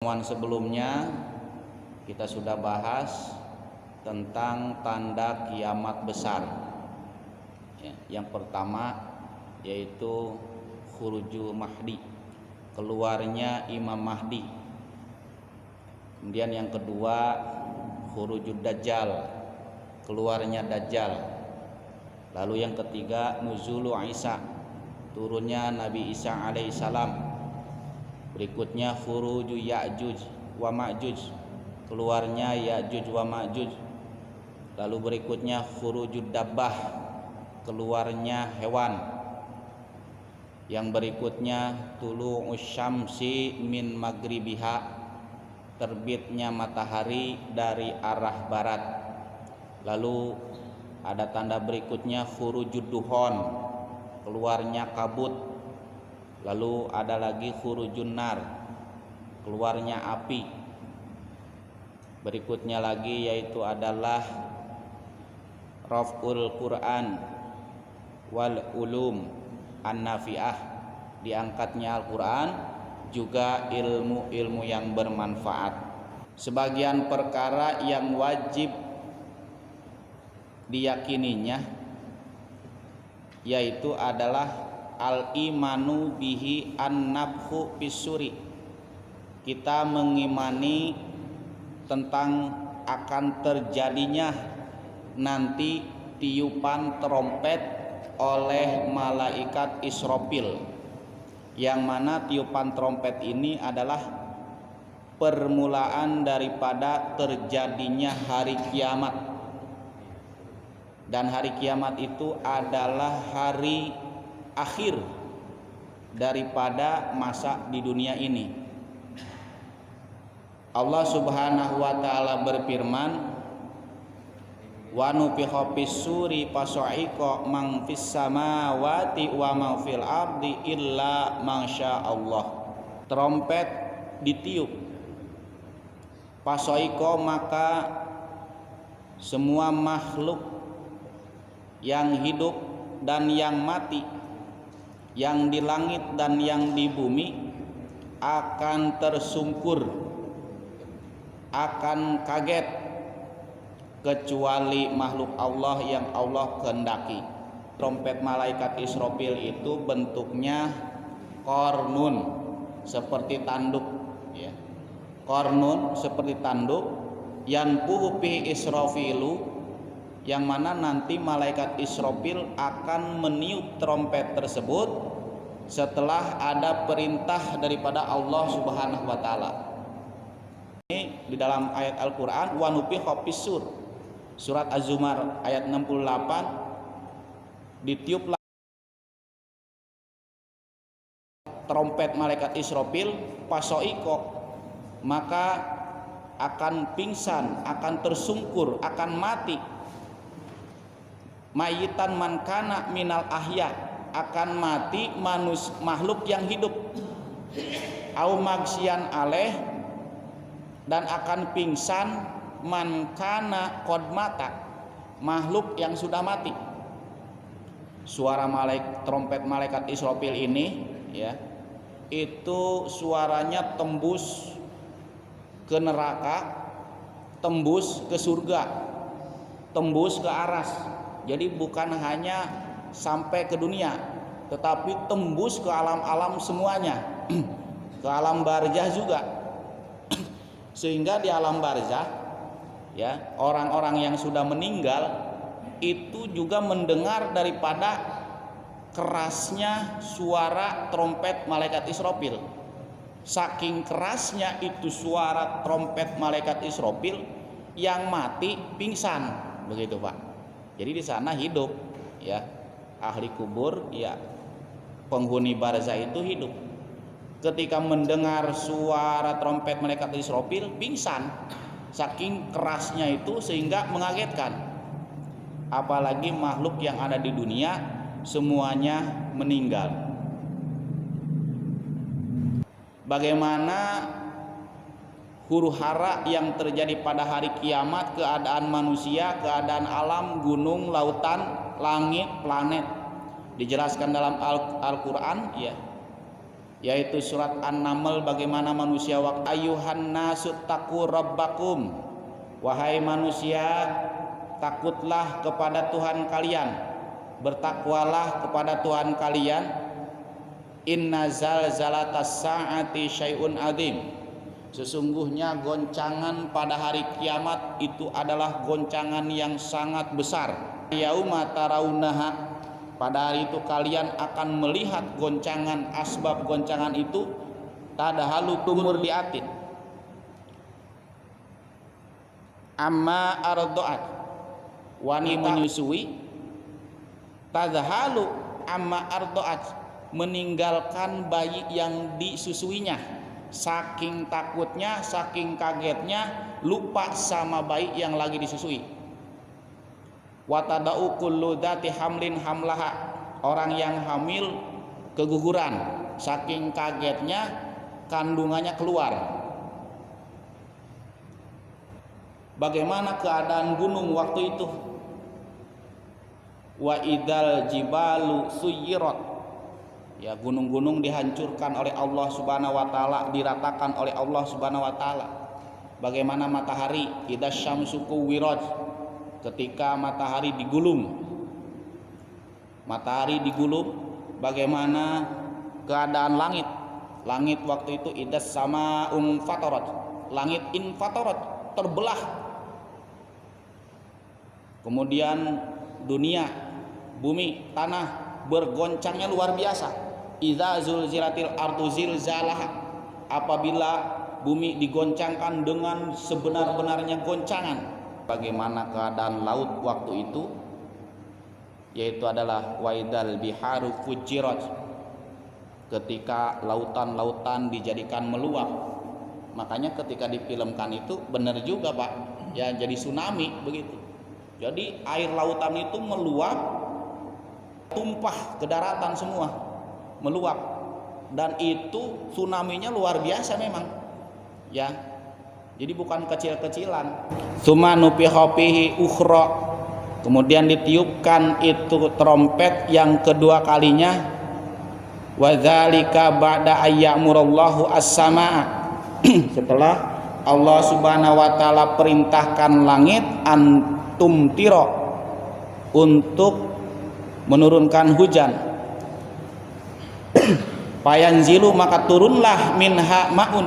pertemuan sebelumnya kita sudah bahas tentang tanda kiamat besar. Yang pertama yaitu khurujul Mahdi, keluarnya Imam Mahdi. Kemudian yang kedua khurujud Dajjal, keluarnya Dajjal. Lalu yang ketiga nuzulu Isa, turunnya Nabi Isa alaihissalam. Berikutnya khuruju Ya'juj wa Ma'juj, keluarnya Ya'juj wa Ma'juj. Lalu berikutnya khurujud Dabbah, keluarnya hewan. Yang berikutnya tulu'us syamsi min maghribiha, terbitnya matahari dari arah barat. Lalu ada tanda berikutnya khurujud duhon, keluarnya kabut. Lalu ada lagi khurujun nar, keluarnya api. Berikutnya lagi yaitu adalah raf'ul Quran wal ulum an-nafi'ah, diangkatnya Al-Quran juga ilmu-ilmu yang bermanfaat. Sebagian perkara yang wajib diyakininya yaitu adalah al-imanu bihi an-nafhu bisuri, kita mengimani tentang akan terjadinya nanti tiupan trompet oleh malaikat Israfil, yang mana tiupan trompet ini adalah permulaan daripada terjadinya hari kiamat. Dan hari kiamat itu adalah hari akhir daripada masa di dunia ini. Allah Subhanahu wa taala berfirman, wa nufikha fis-suri fasa'iqa man fis samawati wa man fil ardi illa masya Allah. Trompet ditiup, fasa'iqa maka semua makhluk yang hidup dan yang mati, yang di langit dan yang di bumi akan tersungkur, akan kaget, kecuali makhluk Allah yang Allah kehendaki. Trompet malaikat Israfil itu bentuknya kornun, seperti tanduk, ya. Kornun seperti tanduk, yanfuhu bihi Israfilu, yang mana nanti malaikat Israfil akan meniup trompet tersebut setelah ada perintah daripada Allah Subhanahu wa taala. Ini di dalam ayat Al-Qur'an, wa nufikha fis-sur, surat Az-Zumar ayat 68, ditiuplah trompet malaikat Israfil, fasoiko, maka akan pingsan, akan tersungkur, akan mati. Mayitan man kana minal ahya, akan mati makhluk yang hidup. Au magsian aleh, dan akan pingsan man kana qad mata, makhluk yang sudah mati. Suara trompet malaikat Israfil ini, ya, itu suaranya tembus ke neraka, tembus ke surga, tembus ke aras. Jadi bukan hanya sampai ke dunia, tetapi tembus ke alam-alam semuanya, ke alam barzah juga. Sehingga di alam barzah, ya, orang-orang yang sudah meninggal itu juga mendengar daripada kerasnya suara trompet malaikat Israfil. Saking kerasnya itu suara trompet malaikat Israfil, yang mati pingsan, begitu Pak. Jadi di sana hidup, ya, ahli kubur, ya, penghuni barzah itu hidup. Ketika mendengar suara trompet malaikat Israfil, pingsan, saking kerasnya itu sehingga mengagetkan. Apalagi makhluk yang ada di dunia semuanya meninggal. Bagaimana huru hara yang terjadi pada hari kiamat, keadaan manusia, keadaan alam, gunung, lautan, langit, planet, dijelaskan dalam Al-Quran, ya. yaitu surat An-Naml, bagaimana manusia waktu ayuhan nasu taqu rabbakum, wahai manusia takutlah kepada Tuhan kalian, bertakwalah kepada Tuhan kalian. Inna zalzalatas saati syai'un adzim, sesungguhnya goncangan pada hari kiamat itu adalah goncangan yang sangat besar. Yauma tarawunaha, pada hari itu kalian akan melihat goncangan, asbab goncangan itu. Tadahalu tumur diatin, amma ardoat, wanita menyusui. Tadhalu amma ardoat, meninggalkan bayi yang disusuinya, saking takutnya, saking kagetnya, lupa sama bayi yang lagi disusui. Watada'u kullu dzati hamlin hamlaha, orang yang hamil keguguran, saking kagetnya kandungannya keluar. Bagaimana keadaan gunung waktu itu? Wa idzal jibalu suyirat, ya, gunung-gunung dihancurkan oleh Allah Subhanahu wa taala, diratakan oleh Allah Subhanahu wa taala. Bagaimana matahari, idza syamsu kuwirat, ketika matahari digulung. Matahari digulung, bagaimana keadaan langit? Langit waktu itu idza samaa'un fatarat, langit infatarat, terbelah. Kemudian dunia, bumi, tanah bergoncangnya luar biasa. Idza zulzilatil ardu zilzalaha, apabila bumi digoncangkan dengan sebenar-benarnya goncangan. Bagaimana keadaan laut waktu itu, yaitu adalah waidal biharu fujirat, ketika lautan-lautan dijadikan meluap. Makanya ketika difilmkan itu benar juga Pak, ya, jadi tsunami begitu. Jadi air lautan itu meluap, tumpah ke daratan semua, meluap, dan itu tsunaminya luar biasa memang, ya. Jadi bukan kecil-kecilan. Tsumma nufiha fihi ukhra, kemudian ditiupkan itu trompet yang kedua kalinya. Wa dzalika ba'da ayyamurallahu as-samaa, setelah Allah Subhanahu wa taala perintahkan langit antumtiro, untuk menurunkan hujan. Fayanzilu, maka turunlah minha ma'un,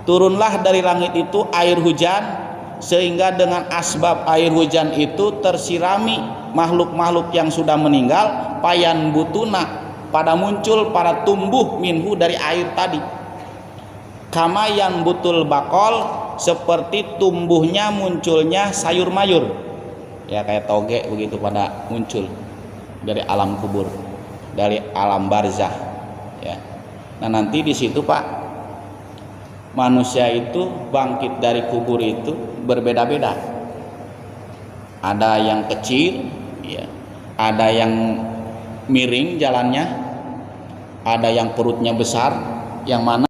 turunlah dari langit itu air hujan, sehingga dengan asbab air hujan itu tersirami makhluk-makhluk yang sudah meninggal. Payan butuna, pada muncul, pada tumbuh minhu dari air tadi. Kamayan butul bakol, seperti tumbuhnya munculnya sayur mayur, ya, kayak toge begitu pada muncul dari alam kubur, dari alam barzah, ya. Nah nanti di situ Pak, manusia itu bangkit dari kubur itu berbeda-beda. Ada yang kecil, ya, ada yang miring jalannya, ada yang perutnya besar, yang mana